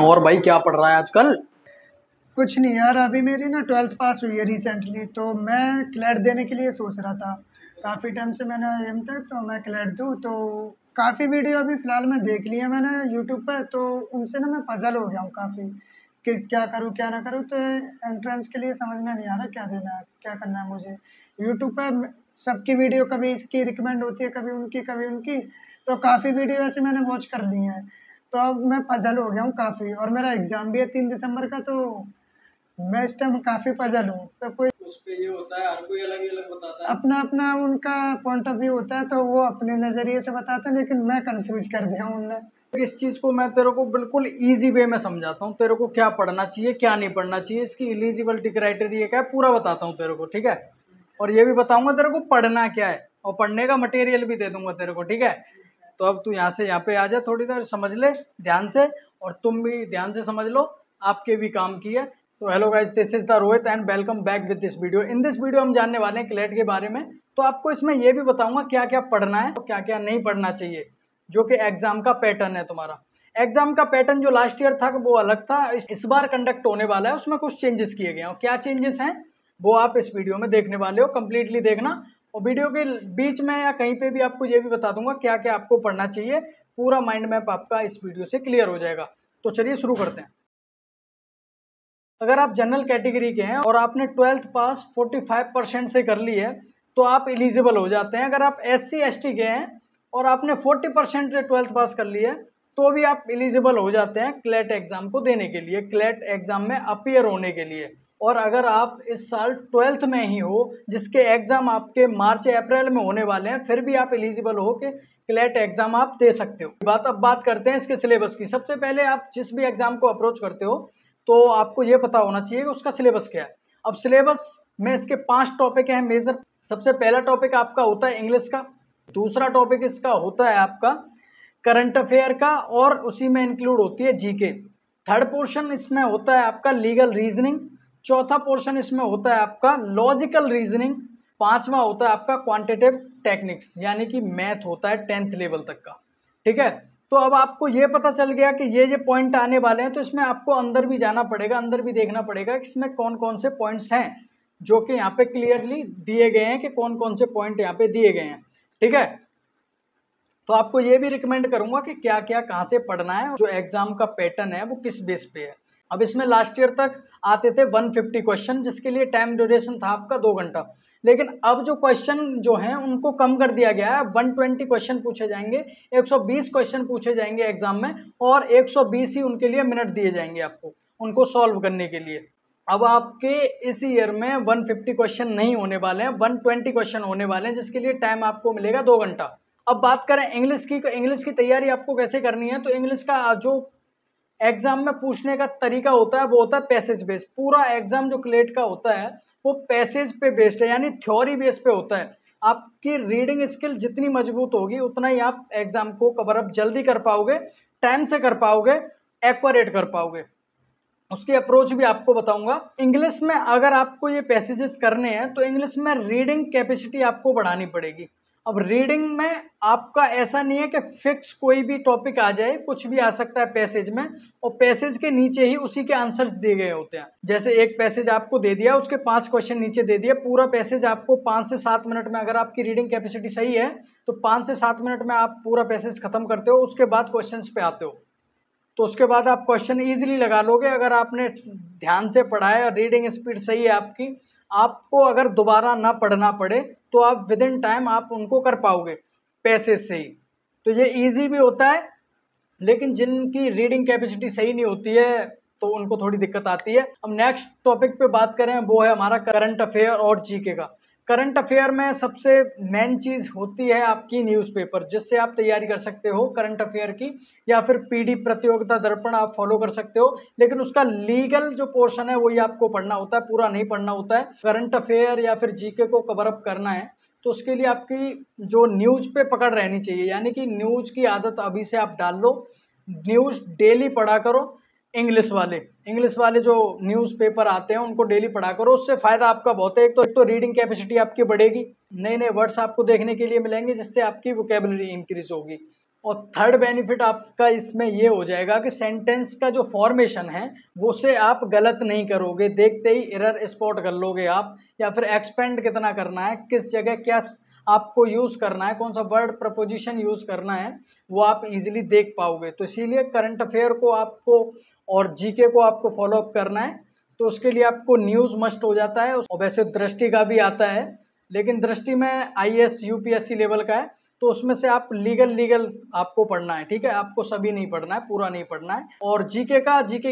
और भाई क्या पढ़ रहा है आजकल? कुछ नहीं यार, अभी मेरी ना 12th पास हुई है रिसेंटली। तो मैं क्लैट देने के लिए सोच रहा था। काफ़ी टाइम से मैंने एम था तो मैं क्लैट दूँ। तो काफ़ी वीडियो अभी फ़िलहाल मैं देख लिया मैंने यूट्यूब पर। तो उनसे ना मैं पज़ल हो गया हूँ काफ़ी कि क्या करूँ क्या ना करूँ। तो एंट्रेंस के लिए समझ में नहीं आ रहा क्या देना है, क्या करना है मुझे। यूट्यूब पर सबकी वीडियो कभी इसकी रिकमेंड होती है, कभी उनकी कभी उनकी। तो काफ़ी वीडियो ऐसे मैंने वॉच कर ली हैं। तो अब मैं पज़ल हो गया हूँ काफ़ी, और मेरा एग्ज़ाम भी है 3 दिसंबर का। तो मैं इस टाइम काफ़ी पज़ल हूँ। तो कोई उस पे ये होता है, हर कोई अलग ही अलग बताता है। अपना अपना उनका पॉइंट ऑफ व्यू होता है, तो वो अपने नज़रिए से बताते हैं, लेकिन मैं कंफ्यूज कर दिया हूँ उनने। इस चीज को मैं तेरे को बिल्कुल इजी वे में समझाता हूँ, तेरे को क्या पढ़ना चाहिए क्या नहीं पढ़ना चाहिए, इसकी एलिजिबिलिटी क्राइटेरिया क्या है पूरा बताता हूँ तेरे को, ठीक है। और ये भी बताऊंगा तेरे को पढ़ना क्या है, और पढ़ने का मटेरियल भी दे दूंगा तेरे को, ठीक है। तो अब तू यहाँ से यहाँ पे आ जा, थोड़ी देर समझ ले ध्यान से, और तुम भी ध्यान से समझ लो, आपके भी काम की है। तो hello guys, this is the Rohit and welcome back with this video. In this video हम जानने वाले हैं क्लेट के बारे में। तो आपको इसमें ये भी बताऊंगा क्या क्या पढ़ना है और क्या क्या नहीं पढ़ना चाहिए, जो कि एग्जाम का पैटर्न है तुम्हारा। एग्जाम का पैटर्न जो लास्ट ईयर था वो अलग था, इस बार कंडक्ट होने वाला है, उसमें कुछ चेंजेस किए गए हैं। और क्या चेंजेस हैं वो आप इस वीडियो में देखने वाले हो, कंप्लीटली देखना। और वीडियो के बीच में या कहीं पे भी आपको ये भी बता दूंगा क्या क्या आपको पढ़ना चाहिए। पूरा माइंड मैप आपका इस वीडियो से क्लियर हो जाएगा। तो चलिए शुरू करते हैं। अगर आप जनरल कैटेगरी के हैं और आपने 12th पास 45% से कर ली है तो आप एलिजिबल हो जाते हैं। अगर आप SC ST के हैं और आपने 40% से 12th पास कर ली है तो भी आप एलिजिबल हो जाते हैं क्लेट एग्जाम को देने के लिए, क्लेट एग्जाम में अपीयर होने के लिए। और अगर आप इस साल 12th में ही हो, जिसके एग्जाम आपके मार्च अप्रैल में होने वाले हैं, फिर भी आप एलिजिबल हो कि क्लेट एग्जाम आप दे सकते हो। अब बात करते हैं इसके सिलेबस की। सबसे पहले आप जिस भी एग्जाम को अप्रोच करते हो तो आपको ये पता होना चाहिए कि उसका सिलेबस क्या है। अब सिलेबस में इसके 5 टॉपिक हैं मेजर। सबसे पहला टॉपिक आपका होता है इंग्लिश का, दूसरा टॉपिक इसका होता है आपका करंट अफेयर का, और उसी में इंक्लूड होती है जीके। थर्ड पोर्शन इसमें होता है आपका लीगल रीजनिंग, चौथा पोर्शन इसमें होता है आपका लॉजिकल रीजनिंग, पांचवा होता है आपका क्वांटिटेटिव टेक्निक्स यानी कि मैथ होता है 10th लेवल तक का, ठीक है। तो अब आपको ये पता चल गया कि ये पॉइंट आने वाले हैं, तो इसमें आपको अंदर भी जाना पड़ेगा, अंदर भी देखना पड़ेगा कि इसमें कौन कौन से पॉइंट्स हैं जो कि यहाँ पे क्लियरली दिए गए हैं कि कौन कौन से पॉइंट यहाँ पे दिए गए हैं, ठीक है। तो आपको ये भी रिकमेंड करूंगा कि क्या क्या कहाँ से पढ़ना है, जो एग्जाम का पैटर्न है वो किस बेस पे है। अब इसमें लास्ट ईयर तक आते थे 150 क्वेश्चन, जिसके लिए टाइम ड्यूरेशन था आपका 2 घंटा। लेकिन अब जो क्वेश्चन जो हैं उनको कम कर दिया गया है। 120 क्वेश्चन पूछे जाएंगे, 120 क्वेश्चन पूछे जाएंगे एग्जाम में, और 120 ही उनके लिए मिनट दिए जाएंगे आपको उनको सॉल्व करने के लिए। अब आपके इस ईयर में 150 क्वेश्चन नहीं होने वाले हैं, 120 क्वेश्चन होने वाले हैं, जिसके लिए टाइम आपको मिलेगा 2 घंटा। अब बात करें इंग्लिश की, तो इंग्लिश की तैयारी आपको कैसे करनी है। तो इंग्लिश का जो एग्जाम में पूछने का तरीका होता है वो होता है पैसेज बेस्ड। पूरा एग्जाम जो क्लेट का होता है वो पैसेज पे बेस्ड है, यानी थ्योरी बेस पे होता है। आपकी रीडिंग स्किल जितनी मजबूत होगी उतना ही आप एग्जाम को कवर अप जल्दी कर पाओगे, टाइम से कर पाओगे, एक्यूरेट कर पाओगे। उसकी अप्रोच भी आपको बताऊंगा। इंग्लिश में अगर आपको ये पैसेजेस करने हैं तो इंग्लिश में रीडिंग कैपेसिटी आपको बढ़ानी पड़ेगी। अब रीडिंग में आपका ऐसा नहीं है कि फिक्स कोई भी टॉपिक आ जाए, कुछ भी आ सकता है पैसेज में, और पैसेज के नीचे ही उसी के आंसर्स दिए गए होते हैं। जैसे एक पैसेज आपको दे दिया, उसके 5 क्वेश्चन नीचे दे दिए, पूरा पैसेज आपको 5 से 7 मिनट में, अगर आपकी रीडिंग कैपेसिटी सही है तो 5 से 7 मिनट में आप पूरा पैसेज खत्म करते हो। उसके बाद क्वेश्चन पे आते हो तो उसके बाद आप क्वेश्चन इजीली लगा लोगे अगर आपने ध्यान से पढ़ा है और रीडिंग स्पीड सही है आपकी। आपको अगर दोबारा ना पढ़ना पड़े तो आप विद इन टाइम आप उनको कर पाओगे पैसेज से ही। तो ये इजी भी होता है, लेकिन जिनकी रीडिंग कैपेसिटी सही नहीं होती है तो उनको थोड़ी दिक्कत आती है। अब नेक्स्ट टॉपिक पे बात करें, वो है हमारा करंट अफेयर और जीके का। करंट अफेयर में सबसे मेन चीज होती है आपकी न्यूज़पेपर, जिससे आप तैयारी कर सकते हो करंट अफेयर की, या फिर पीडी प्रतियोगिता दर्पण आप फॉलो कर सकते हो। लेकिन उसका लीगल जो पोर्शन है वही आपको पढ़ना होता है, पूरा नहीं पढ़ना होता है। करंट अफेयर या फिर जीके को कवर अप करना है तो उसके लिए आपकी जो न्यूज पे पकड़ रहनी चाहिए, यानी कि न्यूज की आदत अभी से आप डाल लो। न्यूज डेली पढ़ा करो। इंग्लिश वाले जो न्यूज़पेपर आते हैं उनको डेली पढ़ा करो, उससे फायदा आपका बहुत है। एक तो रीडिंग कैपेसिटी आपकी बढ़ेगी, नए नए वर्ड्स आपको देखने के लिए मिलेंगे, जिससे आपकी वोकेबलरी इंक्रीज होगी। और थर्ड बेनिफिट आपका इसमें ये हो जाएगा कि सेंटेंस का जो फॉर्मेशन है वो से आप गलत नहीं करोगे, देखते ही एरर स्पॉट कर लोगे आप, या फिर एक्सपेंड कितना करना है, किस जगह क्या आपको यूज़ करना है, कौन सा वर्ड प्रपोजिशन यूज़ करना है, वो आप इजीली देख पाओगे। तो इसीलिए करंट अफेयर को आपको और जीके को आपको फॉलो अप करना है, तो उसके लिए आपको न्यूज़ मस्ट हो जाता है। और वैसे दृष्टि का भी आता है, लेकिन दृष्टि में आईएएस यूपीएससी लेवल का है, तो उसमें से आप लीगल आपको पढ़ना है, ठीक है, आपको सभी नहीं पढ़ना है, पूरा नहीं पढ़ना है। और जीके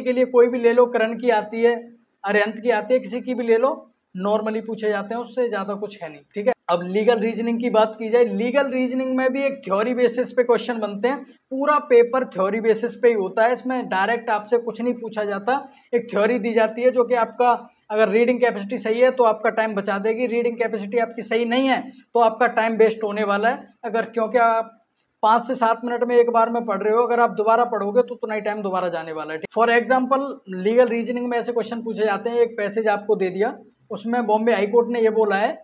के लिए कोई भी ले लो, करण की आती है, अरिहंत की आती है, किसी की भी ले लो, नॉर्मली पूछे जाते हैं, उससे ज़्यादा कुछ है नहीं, ठीक है। अब लीगल रीजनिंग की बात की जाए, लीगल रीजनिंग में भी एक थ्योरी बेसिस पे क्वेश्चन बनते हैं, पूरा पेपर थ्योरी बेसिस पे ही होता है, इसमें डायरेक्ट आपसे कुछ नहीं पूछा जाता, एक थ्योरी दी जाती है जो कि आपका अगर रीडिंग कैपेसिटी सही है तो आपका टाइम बचा देगी, रीडिंग कैपेसिटी आपकी सही नहीं है तो आपका टाइम वेस्ट होने वाला है। अगर क्योंकि आप 5 से 7 मिनट में एक बार में पढ़ रहे हो, अगर आप दोबारा पढ़ोगे तो उतना ही टाइम दोबारा जाने वाला है। फॉर एग्जाम्पल लीगल रीजनिंग में ऐसे क्वेश्चन पूछे जाते हैं, एक पैसेज आपको दे दिया, उसमें बॉम्बे हाई कोर्ट ने ये बोला है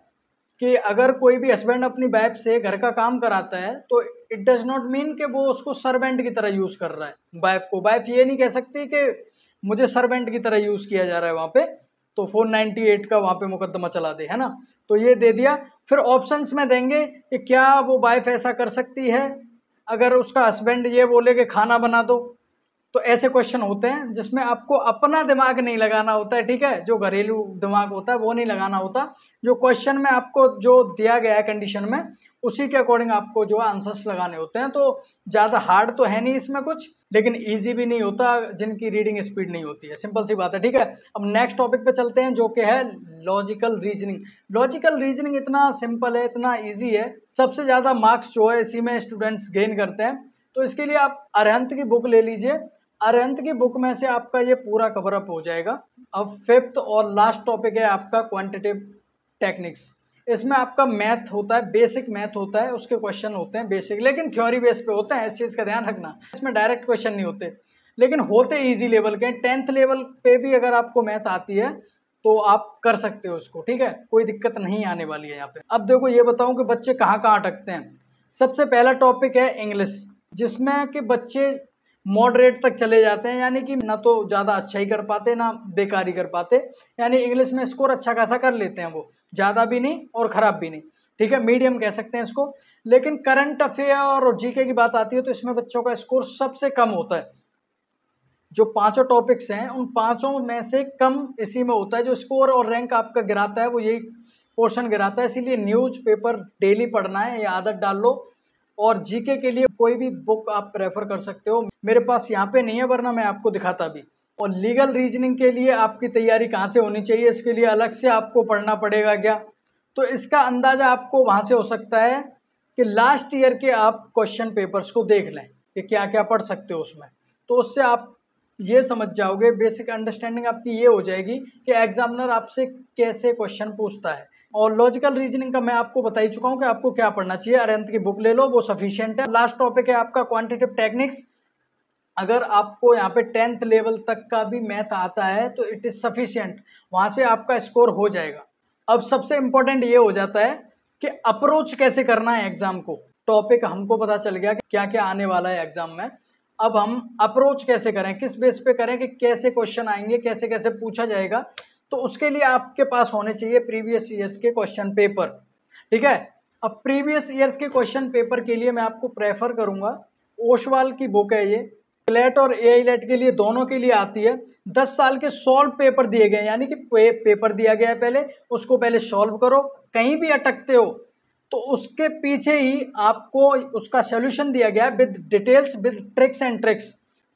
कि अगर कोई भी हस्बैंड अपनी वाइफ से घर का काम कराता है तो इट डज नॉट मीन कि वो उसको सर्वेंट की तरह यूज़ कर रहा है वाइफ को। वाइफ ये नहीं कह सकती कि मुझे सर्वेंट की तरह यूज़ किया जा रहा है वहाँ पे, तो 498 का वहाँ पे मुकदमा चला दे, है ना। तो ये दे दिया। फिर ऑप्शंस में देंगे कि क्या वो वाइफ ऐसा कर सकती है अगर उसका हस्बैंड ये बोले कि खाना बना दो। तो ऐसे क्वेश्चन होते हैं जिसमें आपको अपना दिमाग नहीं लगाना होता है, ठीक है, जो घरेलू दिमाग होता है वो नहीं लगाना होता, जो क्वेश्चन में आपको जो दिया गया है कंडीशन में उसी के अकॉर्डिंग आपको जो आंसर्स लगाने होते हैं। तो ज़्यादा हार्ड तो है नहीं इसमें कुछ, लेकिन इजी भी नहीं होता जिनकी रीडिंग स्पीड नहीं होती है, सिंपल सी बात है, ठीक है। अब नेक्स्ट टॉपिक पे चलते हैं जो कि है लॉजिकल रीजनिंग। लॉजिकल रीजनिंग इतना सिंपल है, इतना ईजी है, सबसे ज़्यादा मार्क्स जो है इसी में स्टूडेंट्स गेन करते हैं। तो इसके लिए आप अरिहंत की बुक ले लीजिए, अरिहंत की बुक में से आपका ये पूरा कवर अप हो जाएगा। अब फिफ्थ और लास्ट टॉपिक है आपका क्वांटिटेटिव टेक्निक्स। इसमें आपका मैथ होता है, बेसिक मैथ होता है, उसके क्वेश्चन होते हैं बेसिक, लेकिन थ्योरी बेस पे होते हैं, इस चीज़ का ध्यान रखना। इसमें डायरेक्ट क्वेश्चन नहीं होते, लेकिन होते इजी लेवल के। 10th लेवल पे भी अगर आपको मैथ आती है तो आप कर सकते हो उसको, ठीक है, कोई दिक्कत नहीं आने वाली है यहाँ पे। अब देखो ये बताऊँ कि बच्चे कहाँ कहाँ अटकते हैं। सबसे पहला टॉपिक है इंग्लिश, जिसमें कि बच्चे मॉडरेट तक चले जाते हैं, यानी कि ना तो ज़्यादा अच्छा ही कर पाते ना बेकार ही कर पाते, यानी इंग्लिश में स्कोर अच्छा खासा कर लेते हैं वो, ज़्यादा भी नहीं और ख़राब भी नहीं, ठीक है, मीडियम कह सकते हैं इसको। लेकिन करंट अफेयर और जीके की बात आती है तो इसमें बच्चों का स्कोर सबसे कम होता है। जो पांचों टॉपिक्स हैं उन पांचों में से कम इसी में होता है, जो स्कोर और रैंक आपका गिराता है वो यही पोर्शन गिराता है। इसीलिए न्यूज़पेपर डेली पढ़ना है, ये आदत डाल लो। और जीके के लिए कोई भी बुक आप प्रेफर कर सकते हो, मेरे पास यहाँ पे नहीं है वरना मैं आपको दिखाता भी। और लीगल रीजनिंग के लिए आपकी तैयारी कहाँ से होनी चाहिए, इसके लिए अलग से आपको पढ़ना पड़ेगा क्या, तो इसका अंदाज़ा आपको वहाँ से हो सकता है कि लास्ट ईयर के आप क्वेश्चन पेपर्स को देख लें कि क्या क्या पढ़ सकते हो उसमें, तो उससे आप ये समझ जाओगे, बेसिक अंडरस्टैंडिंग आपकी ये हो जाएगी कि एग्जामिनर आपसे कैसे क्वेश्चन पूछता है। और लॉजिकल रीजनिंग का मैं आपको बता ही चुका हूँ कि आपको क्या पढ़ना चाहिए, अरिहंत की बुक ले लो, वो सफिशिएंट है। लास्ट टॉपिक है आपका क्वांटिटेटिव टेक्निक्स। अगर आपको यहाँ पे 10th लेवल तक का भी मैथ आता है तो इट इज़ सफिशिएंट, वहाँ से आपका स्कोर हो जाएगा। अब सबसे इम्पोर्टेंट ये हो जाता है कि अप्रोच कैसे करना है एग्जाम को। टॉपिक हमको पता चल गया कि क्या क्या आने वाला है एग्जाम में, अब हम अप्रोच कैसे करें, किस बेस पे करें कि कैसे क्वेश्चन आएंगे, कैसे कैसे पूछा जाएगा। तो उसके लिए आपके पास होने चाहिए प्रीवियस ईयर्स के क्वेश्चन पेपर, ठीक है। अब प्रीवियस ईयर्स के क्वेश्चन पेपर के लिए मैं आपको प्रेफर करूंगा, ओशवाल की बुक है ये, क्लेट और एआईलेट के लिए दोनों के लिए आती है। 10 साल के सॉल्व पेपर दिए गए, यानी कि पेपर दिया गया है पहले, उसको पहले सॉल्व करो, कहीं भी अटकते हो तो उसके पीछे ही आपको उसका सोल्यूशन दिया गया है with details, with tricks and tricks,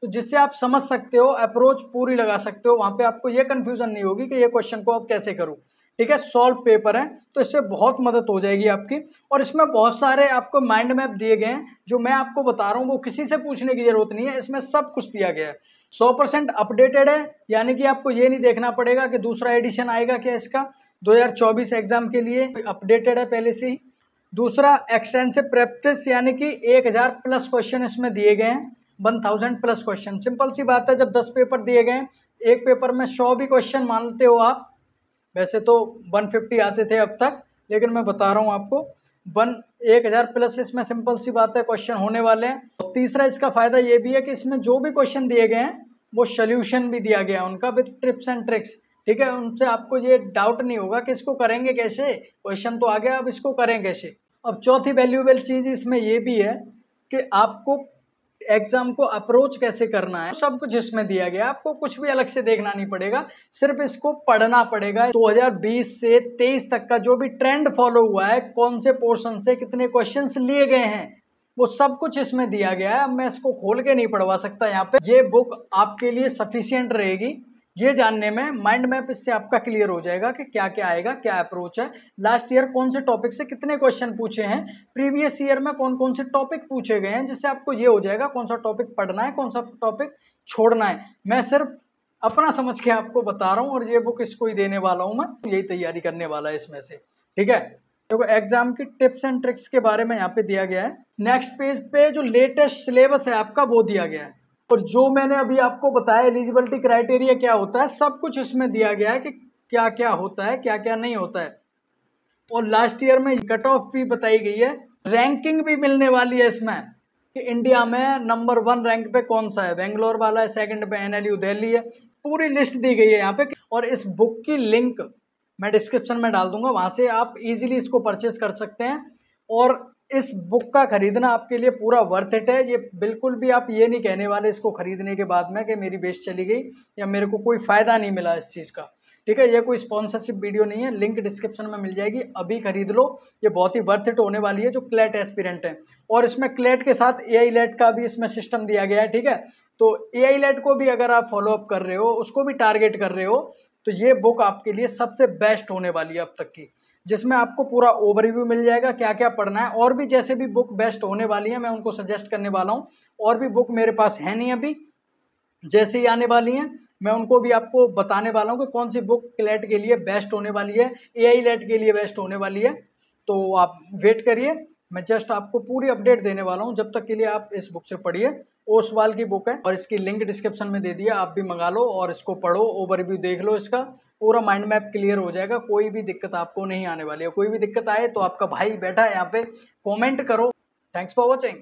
तो जिससे आप समझ सकते हो, अप्रोच पूरी लगा सकते हो, वहाँ पे आपको ये कन्फ्यूजन नहीं होगी कि ये क्वेश्चन को आप कैसे करूँ, ठीक है। सॉल्व पेपर है तो इससे बहुत मदद हो जाएगी आपकी। और इसमें बहुत सारे आपको माइंड मैप दिए गए हैं, जो मैं आपको बता रहा हूँ वो किसी से पूछने की जरूरत नहीं है, इसमें सब कुछ दिया गया है, 100% अपडेटेड है, यानी कि आपको ये नहीं देखना पड़ेगा कि दूसरा एडिशन आएगा क्या इसका, 2024 एग्जाम के लिए अपडेटेड है पहले से ही। दूसरा एक्सटेंसिव प्रैक्टिस, यानी कि 1000 प्लस क्वेश्चन इसमें दिए गए हैं, 1000 प्लस क्वेश्चन। सिंपल सी बात है, जब 10 पेपर दिए गए, एक पेपर में 100 भी क्वेश्चन मानते हो आप, वैसे तो 150 आते थे अब तक, लेकिन मैं बता रहा हूँ आपको 1000 प्लस इसमें सिंपल सी बात है क्वेश्चन होने वाले हैं। और तीसरा इसका फायदा ये भी है कि इसमें जो भी क्वेश्चन दिए गए हैं वो सोल्यूशन भी दिया गया है उनका विद टिप्स एंड ट्रिक्स, ठीक है। उनसे आपको ये डाउट नहीं होगा कि इसको करेंगे कैसे, क्वेश्चन तो आ गया अब इसको करें कैसे। अब चौथी वैल्यूएबल चीज इसमें ये भी है कि आपको एग्जाम को अप्रोच कैसे करना है, सब कुछ इसमें दिया गया है। आपको कुछ भी अलग से देखना नहीं पड़ेगा, सिर्फ इसको पढ़ना पड़ेगा। 2020 से 23 तक का जो भी ट्रेंड फॉलो हुआ है, कौन से पोर्शन से कितने क्वेश्चंस लिए गए हैं, वो सब कुछ इसमें दिया गया है। अब मैं इसको खोल के नहीं पढ़वा सकता यहाँ पे। ये बुक आपके लिए सफिशियंट रहेगी ये जानने में। माइंड मैप इससे आपका क्लियर हो जाएगा कि क्या क्या आएगा, क्या अप्रोच है, लास्ट ईयर कौन से टॉपिक से कितने क्वेश्चन पूछे हैं, प्रीवियस ईयर में कौन कौन से टॉपिक पूछे गए हैं, जिससे आपको ये हो जाएगा कौन सा टॉपिक पढ़ना है, कौन सा टॉपिक छोड़ना है। मैं सिर्फ अपना समझ के आपको बता रहा हूँ और ये बुक इसको ही देने वाला हूँ मैं, यही तैयारी करने वाला है इसमें से, ठीक है। देखो एग्जाम की टिप्स एंड ट्रिक्स के बारे में यहाँ पे दिया गया है। नेक्स्ट पेज पे जो लेटेस्ट सिलेबस है आपका वो दिया गया है, और जो मैंने अभी आपको बताया एलिजिबिलिटी क्राइटेरिया क्या होता है, सब कुछ इसमें दिया गया है कि क्या क्या होता है, क्या क्या नहीं होता है। और लास्ट ईयर में कट ऑफ भी बताई गई है, रैंकिंग भी मिलने वाली है इसमें कि इंडिया में नंबर 1 रैंक पे कौन सा है, बेंगलोर वाला है, सेकंड पे NLU दिल्ली है, पूरी लिस्ट दी गई है यहाँ पे। और इस बुक की लिंक मैं डिस्क्रिप्शन में डाल दूंगा, वहां से आप इजीली इसको परचेज कर सकते हैं। और इस बुक का खरीदना आपके लिए पूरा वर्थ इट है। ये बिल्कुल भी आप ये नहीं कहने वाले इसको खरीदने के बाद में कि मेरी बेस्ट चली गई या मेरे को कोई फायदा नहीं मिला इस चीज़ का, ठीक है। ये कोई स्पॉन्सरशिप वीडियो नहीं है, लिंक डिस्क्रिप्शन में मिल जाएगी, अभी खरीद लो। ये बहुत ही वर्थ इट होने वाली है जो क्लेट एस्पिरेंट है। और इसमें क्लेट के साथ AI लेट का भी इसमें सिस्टम दिया गया है, ठीक है। तो AI लेट को भी अगर आप फॉलो अप कर रहे हो, उसको भी टारगेट कर रहे हो, तो ये बुक आपके लिए सबसे बेस्ट होने वाली है अब तक की, जिसमें आपको पूरा ओवरव्यू मिल जाएगा क्या क्या पढ़ना है। और भी जैसे भी बुक बेस्ट होने वाली है मैं उनको सजेस्ट करने वाला हूँ। और भी बुक मेरे पास है नहीं अभी, जैसे ही आने वाली हैं मैं उनको भी आपको बताने वाला हूँ कि कौन सी बुक क्लेट के लिए बेस्ट होने वाली है, AI लेट के लिए बेस्ट होने वाली है। तो आप वेट करिए, मैं जस्ट आपको पूरी अपडेट देने वाला हूँ। जब तक के लिए आप इस बुक से पढ़िए, ओसवाल की बुक है और इसकी लिंक डिस्क्रिप्शन में दे दिया, आप भी मंगा लो और इसको पढ़ो, ओवरव्यू देख लो, इसका पूरा माइंड मैप क्लियर हो जाएगा। कोई भी दिक्कत आपको नहीं आने वाली है। कोई भी दिक्कत आए तो आपका भाई बैठा है यहाँ पे, कॉमेंट करो। Thanks for watching.